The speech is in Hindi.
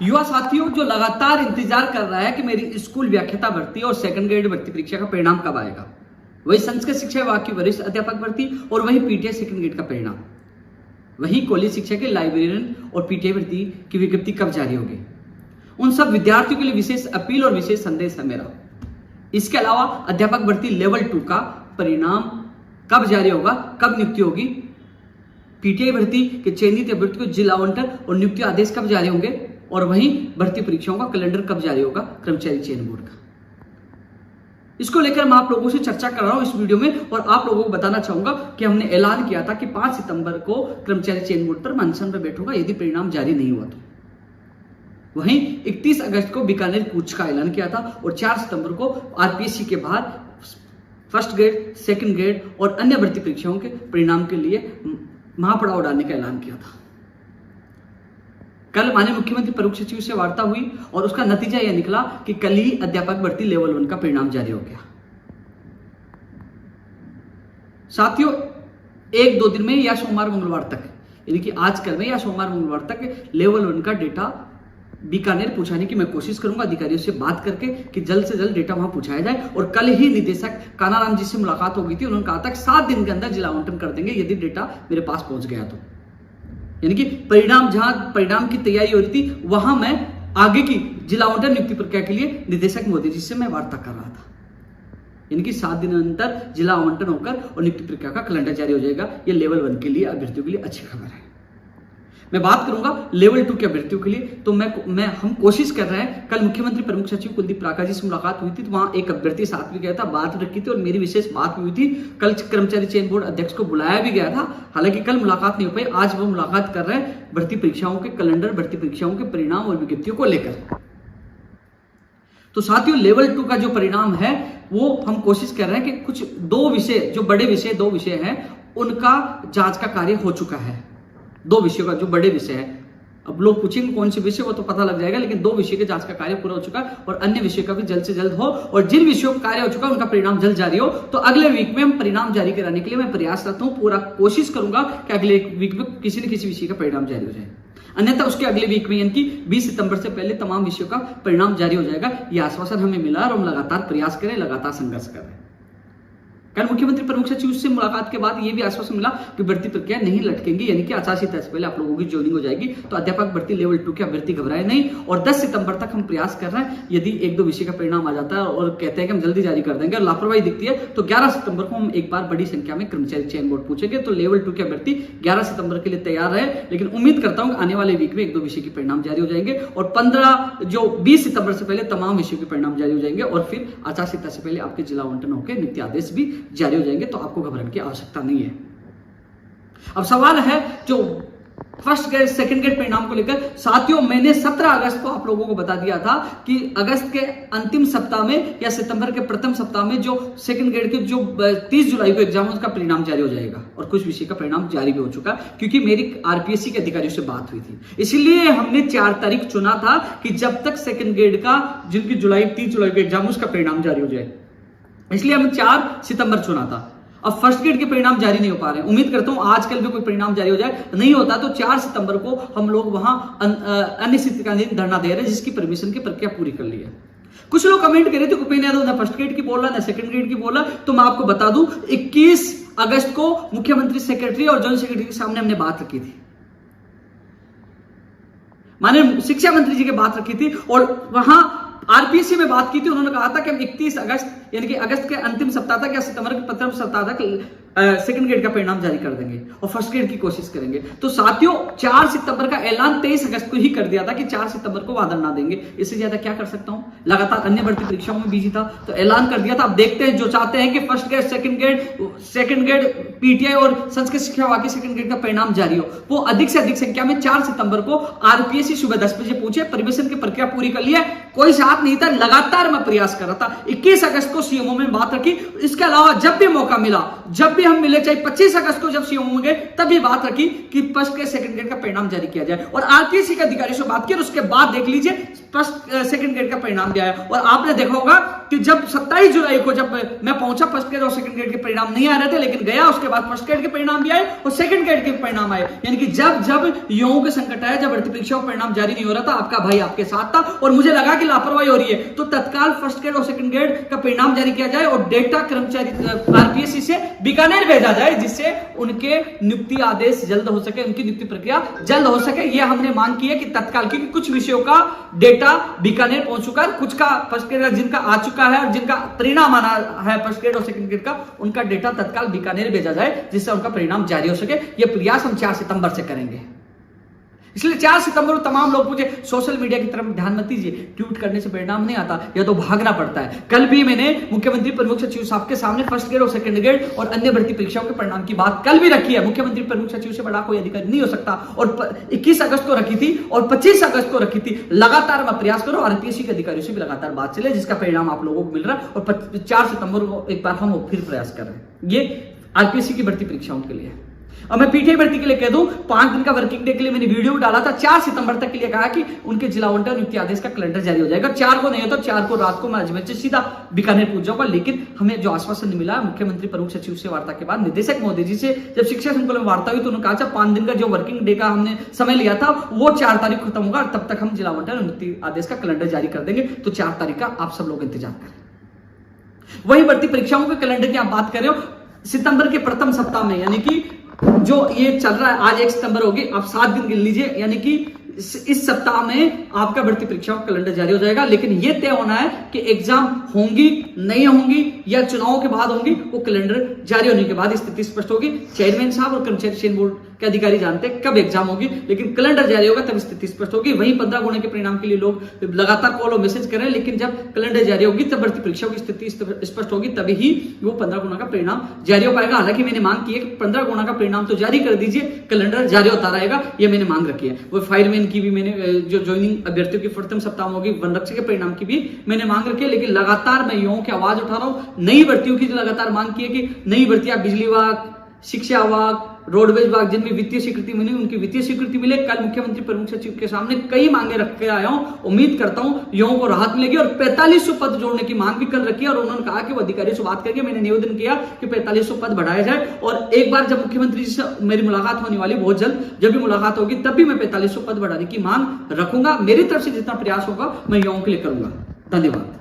युवा साथियों जो लगातार इंतजार कर रहा है कि मेरी स्कूल व्याख्याता भर्ती और सेकंड ग्रेड भर्ती परीक्षा का परिणाम कब आएगा, वही संस्कृत शिक्षा विभाग की वरिष्ठ अध्यापक भर्ती और वही पीटीआई सेकंड ग्रेड का परिणाम, वही कॉलेज शिक्षा के लाइब्रेरियन और पीटीआई भर्ती की विज्ञप्ति कब जारी होगी, उन सब विद्यार्थियों के लिए विशेष अपील और विशेष संदेश है मेरा। इसके अलावा अध्यापक भर्ती लेवल 2 का परिणाम कब जारी होगा, कब नियुक्ति होगी, पीटीआई भर्ती के चयनित अभ्यर्थी को जिला आवंटन और नियुक्ति आदेश कब जारी होंगे, और वहीं भर्ती परीक्षाओं का कैलेंडर कब जारी होगा कर्मचारी चयन बोर्ड का। इसको लेकर मैं आप लोगों से चर्चा कर रहा हूं इस वीडियो में, और आप लोगों को बताना चाहूंगा कि हमने ऐलान किया था कि 5 सितंबर को कर्मचारी चयन बोर्ड पर अनशन पर बैठूंगा यदि परिणाम जारी नहीं हुआ तो। वहीं 31 अगस्त को बीकानेर कूच का ऐलान किया था और 4 सितंबर को आरपीएससी के बाहर फर्स्ट ग्रेड, सेकंड ग्रेड और अन्य भर्ती परीक्षाओं के परिणाम के लिए महापड़ाव डालने का ऐलान किया था। कल माननीय मुख्यमंत्री प्रमुख सचिव से वार्ता हुई और उसका नतीजा यह निकला कि कल ही अध्यापक भर्ती लेवल 1 का परिणाम जारी हो गया। साथियों, 1-2 दिन में या सोमवार मंगलवार तक, यानी कि आज कल में या सोमवार मंगलवार तक लेवल 1 का डेटा बीकानेर पहुंचाने की मैं कोशिश करूंगा अधिकारियों से बात करके कि जल्द से जल्द डेटा वहां पहुंचाया जाए। और कल ही निदेशक कानाराम जी से मुलाकात हो गई थी, उन्होंने कहा था 7 दिन के अंदर जिला आवंटन कर देंगे यदि डेटा मेरे पास पहुंच गया तो। यानी कि जहां परिणाम की तैयारी हो रही थी वहां मैं आगे की जिला आवंटन नियुक्ति प्रक्रिया के लिए निदेशक मोदी जी से मैं वार्ता कर रहा था। यानी कि 7 दिन अंतर जिला आवंटन होकर और नियुक्ति प्रक्रिया का कैलेंडर जारी हो जाएगा। यह लेवल 1 के लिए अभ्यर्थियों के लिए अच्छी खबर है। मैं बात करूंगा लेवल 2 के अभ्यर्थियों के लिए, तो हम कोशिश कर रहे हैं। कल मुख्यमंत्री प्रमुख सचिव कुलदीप प्राका जी से मुलाकात हुई थी, तो वहां एक अभ्यर्थी साथ भी गया था, बात रखी थी और मेरी विशेष बात हुई थी। कल कर्मचारी चयन बोर्ड अध्यक्ष को बुलाया भी गया था, हालांकि कल मुलाकात नहीं हो पाई। आज वो मुलाकात कर रहे हैं भर्ती परीक्षाओं के कैलेंडर, भर्ती परीक्षाओं के परिणाम और विज्ञप्तियों को लेकर। तो साथियों, लेवल 2 का जो परिणाम है वो हम कोशिश कर रहे हैं कि कुछ 2 विषय, जो बड़े विषय 2 विषय हैं, उनका जांच का कार्य हो चुका है। 2 विषयों का जो बड़े विषय है, अब लोग पूछेंगे कौन से विषय, वो तो पता लग जाएगा, लेकिन 2 विषय के जांच का कार्य पूरा हो चुका है और अन्य विषयों का भी जल्द से जल्द हो। और जिन विषयों का कार्य हो चुका है उनका परिणाम जल्द जारी हो, तो अगले वीक में हम परिणाम जारी कराने के लिए मैं प्रयासरत हूं। पूरा कोशिश करूंगा कि अगले वीक में किसी न किसी विषय का परिणाम जारी हो जाए, अन्यथा उसके अगले वीक में यानी कि 20 सितंबर से पहले तमाम विषयों का परिणाम जारी हो जाएगा। यह आश्वासन हमें मिला और हम लगातार प्रयास करें, लगातार संघर्ष करें। कल मुख्यमंत्री प्रमुख सचिव से मुलाकात के बाद यह भी आश्वासन मिला कि भर्ती प्रक्रिया नहीं लटकेंगी, यानी कि 88 तक से पहले आप लोगों की ज्वाइनिंग हो जाएगी। तो अध्यापक भर्ती लेवल 2 के अभ्यर्थी घबराए नहीं, और 10 सितंबर तक हम प्रयास कर रहे हैं। यदि 1-2 विषय का परिणाम आ जाता है और कहते हैं कि हम जल्दी जारी कर देंगे और लापरवाही दिखती है, तो 11 सितंबर को हम एक बार बड़ी संख्या में कर्मचारी चयन बोर्ड पूछेंगे। तो लेवल 2 के अभ्यर्थी 11 सितंबर के लिए तैयार रहे, लेकिन उम्मीद करता हूं आने वाले वीक में 1-2 विषय के परिणाम जारी हो जाएंगे और 20 सितंबर से पहले तमाम विषयों के परिणाम जारी हो जाएंगे और फिर आचार संहिता से पहले आपके जिला आवंटन होकर नियुक्ति आदेश भी जारी हो जाएंगे। तो आपको घबराने की आवश्यकता नहीं है। अब सवाल है जो फर्स्ट ग्रेड, सेकंड ग्रेड परिणाम को लेकर। साथियों, मैंने 17 अगस्त को आप लोगों को बता दिया था कि अगस्त के अंतिम सप्ताह में या सितंबर के प्रथम सप्ताह में जो सेकंड ग्रेड के जो 30 जुलाई को एग्जाम, उसका परिणाम जारी हो जाएगा और कुछ विषय का परिणाम जारी भी हो चुका, क्योंकि मेरी आरपीएससी के अधिकारियों से बात हुई थी। इसलिए हमने 4 तारीख चुना था कि जब तक सेकंड ग्रेड का जिनकी 30 जुलाई को एग्जाम, उसका परिणाम जारी हो जाए, इसलिए हमने 4 सितंबर चुना था। अब फर्स्ट ग्रेड के परिणाम जारी नहीं हो पा रहे हैं, उम्मीद करता हूं आजकल भी कोई परिणाम जारी हो जाए। नहीं होता तो 4 सितंबर को हम लोग वहां अनिश्चितकालीन धरना दे रहे हैं, जिसकी परमिशन की प्रक्रिया पूरी कर ली है। कुछ लोग कमेंट कर रहे थे उपेंद्र यादव ना फर्स्ट ग्रेड की बोल रहा ना सेकंड ग्रेड की बोल रहा, तो मैं आपको बता दूं 21 अगस्त को मुख्यमंत्री सेक्रेटरी और जॉइंट सेक्रेटरी के सामने हमने बात रखी थी, माननीय शिक्षा मंत्री जी की बात रखी थी और वहां आरपीएससी में बात की थी। उन्होंने कहा था कि हम 31 अगस्त यानी कि अगस्त के अंतिम सप्ताह तक या सितंबर के प्रथम सप्ताह तक सेकंड ग्रेड का परिणाम जारी कर देंगे और फर्स्ट ग्रेड की कोशिश करेंगे। तो साथियों, 4 सितंबर का ऐलान 23 अगस्त को ही कर दिया था कि 4 सितंबर को वादा ना देंगे। इससे ज्यादा क्या कर सकता हूं, लगातार अन्य भर्ती परीक्षाओं में बिजी था, तो ऐलान कर दिया था। अब देखते हैं जो चाहते हैं कि first grade, second grade PTI और संस्कृत शिक्षा विभाग के सेकंड ग्रेड का परिणाम जारी हो, वो अधिक से अधिक संख्या में 4 सितंबर को आरपीएससी सुबह 10 बजे पूछे, परमिशन की प्रक्रिया पूरी कर ली है। कोई साथ नहीं था, लगातार मैं प्रयास कर रहा था। 21 अगस्त को सीएमओ में बात रखी, इसके अलावा जब भी मौका मिला, जब भी हम मिले, चाहे 25 अगस्त को जब सीएमओ में गए, तभी बात रखी कि फर्स्ट ग्रेड, सेकंड ग्रेड का परिणाम जारी किया जाए और आरपीएससी के अधिकारियों से बात की। और उसके बाद देख लीजिए फर्स्ट सेकंड ग्रेड का परिणाम दिया है। और आपने देखा होगा कि जब 27 जुलाई को जब मैं पहुंचा, फर्स्ट ग्रेड और सेकंड ग्रेड के परिणाम नहीं आ रहे थे, लेकिन गया उसके बाद फर्स्ट ग्रेड के परिणाम भी आए और सेकंड ग्रेड के परिणाम आए। यानी कि जब जब युवाओं के संकट आया, जब भर्ती परीक्षाओं का परिणाम जारी नहीं हो रहा था, आपका भाई आपके साथ था और मुझे लगा कि लापरवाही हो रही है, तो तत्काल फर्स्ट ग्रेड और सेकंड ग्रेड का परिणाम जारी किया जाए और डेटा कर्मचारी आरपीएससी से बीकानेर भेजा जाए, जिससे उनके नियुक्ति आदेश जल्द हो सके, उनकी नियुक्ति प्रक्रिया जल्द हो सके। यह हमने मांग की है कि तत्काल, क्योंकि कुछ विषयों का डेटा बीकानेर पहुंच चुका है, कुछ का फर्स्ट ग्रेड जिनका आ चुका है और जिनका परिणाम आना है फर्स्ट ग्रेड और सेकंड ग्रेड का, उनका डेटा तत्काल बीकानेर भेजा जाए, जिससे उनका परिणाम जारी हो सके। यह प्रयास हम 4 सितंबर से करेंगे। इसलिए 4 सितंबर को तमाम लोग मुझे सोशल मीडिया की तरफ ध्यान मत दीजिए, ट्वीट करने से परिणाम नहीं आता, यह तो भागना पड़ता है। कल भी मैंने मुख्यमंत्री प्रमुख सचिव साहब के सामने फर्स्ट ग्रेड और सेकंड ग्रेड और अन्य भर्ती परीक्षाओं के परिणाम की बात कल भी रखी है। मुख्यमंत्री प्रमुख सचिव से बड़ा कोई अधिकारी नहीं हो सकता, और 21 अगस्त को रखी थी और 25 अगस्त को रखी थी। लगातार मैं प्रयास करो, आरपीएससी के अधिकारियों से भी लगातार बात चले, जिसका परिणाम आप लोगों को मिल रहा है। और 4 सितंबर को एक बार हम फिर प्रयास कर रहे हैं। ये आरपीएससी की भर्ती परीक्षाओं के लिए। और मैं पीटीआई भर्ती के लिए कह दूं, 5 दिन का वर्किंग डे के लिए मैंने वीडियो डाला था। 4 सितंबर तक के लिए कहा कि उनके जिला आवंटन नियुक्ति आदेश का कैलेंडर जारी हो जाएगा। 4 को नहीं होता, 4 को रात को मैं अजमेर से सीधा बीकानेर पहुंच जाऊंगा। लेकिन हमें जो आश्वासन मिला मुख्यमंत्री प्रमुख सचिव से वार्ता के बाद, निदेशक मोदी जी से जब शिक्षा संकुल में वार्ता हुई, तो उन्होंने कहा 5 दिन का जो वर्किंग डे का हमने समय लिया था वो 4 तारीख खत्म होगा, तब तक हम जिला आवंटन नियुक्ति आदेश का कैलेंडर जारी कर देंगे। तो 4 तारीख का आप सब लोग इंतजार करें। वही भर्ती परीक्षाओं के कैलेंडर की आप बात कर रहे हो, सितंबर के प्रथम सप्ताह में, यानी कि जो ये चल रहा है, आज 1 सितंबर होगी, आप 7 दिन गिन लीजिए, यानी कि इस सप्ताह में आपका भर्ती परीक्षाओं का कैलेंडर जारी हो जाएगा। लेकिन यह तय होना है कि एग्जाम होंगी नहीं होंगी या चुनाव के बाद होंगी, वो कैलेंडर जारी होने के बाद स्थिति स्पष्ट होगी। चेयरमैन साहब और कर्मचारी चयन बोर्ड के अधिकारी जानते हैं कब एग्जाम होगी, लेकिन कैलेंडर जारी होगा तब स्थिति स्पष्ट होगी। वहीं 15 गुणे के परिणाम के लिए लोग लगातार कॉल और मैसेज कर रहे हैं, लेकिन जब कैलेंडर जारी होगी तब भर्ती परीक्षाओं की स्थिति स्पष्ट होगी, तभी ही वो 15 गुना का परिणाम जारी हो पाएगा। हालांकि मैंने मांग की है कि 15 गुना का परिणाम तो जारी कर दीजिए, कैलेंडर जारी होता रहेगा, ये मैंने मांग रखी है। वो फायरमैन की भी मैंने, जो ज्वाइनिंग अभ्यर्थियों की प्रथम सप्ताह में होगी, वन रक्षक के परिणाम की भी मैंने मांग रखी है। लेकिन लगातार मैं युवाओं की आवाज उठा रहा हूं, नई भर्तियों की जो लगातार मांग की है कि नई भर्तियां बिजली विभाग, शिक्षा विभाग, रोडवेज विभाग, जिनमें वित्तीय स्वीकृति मिली उनकी वित्तीय स्वीकृति मिले। कल मुख्यमंत्री प्रमुख सचिव के सामने कई मांगे रख के आया हूं, उम्मीद करता हूं युवाओं को राहत मिलेगी। और 4500 पद जोड़ने की मांग भी कल रखी है, और उन्होंने कहा कि वो अधिकारियों से बात करके मैंने निवेदन किया कि 4500 पद बढ़ाया जाए। और एक बार जब मुख्यमंत्री जी से मेरी मुलाकात होने वाली बहुत जल्द, जब भी मुलाकात होगी तब भी मैं 4500 पद बढ़ाने की मांग रखूंगा। मेरी तरफ से जितना प्रयास होगा मैं युवाओं के लिए करूंगा। धन्यवाद।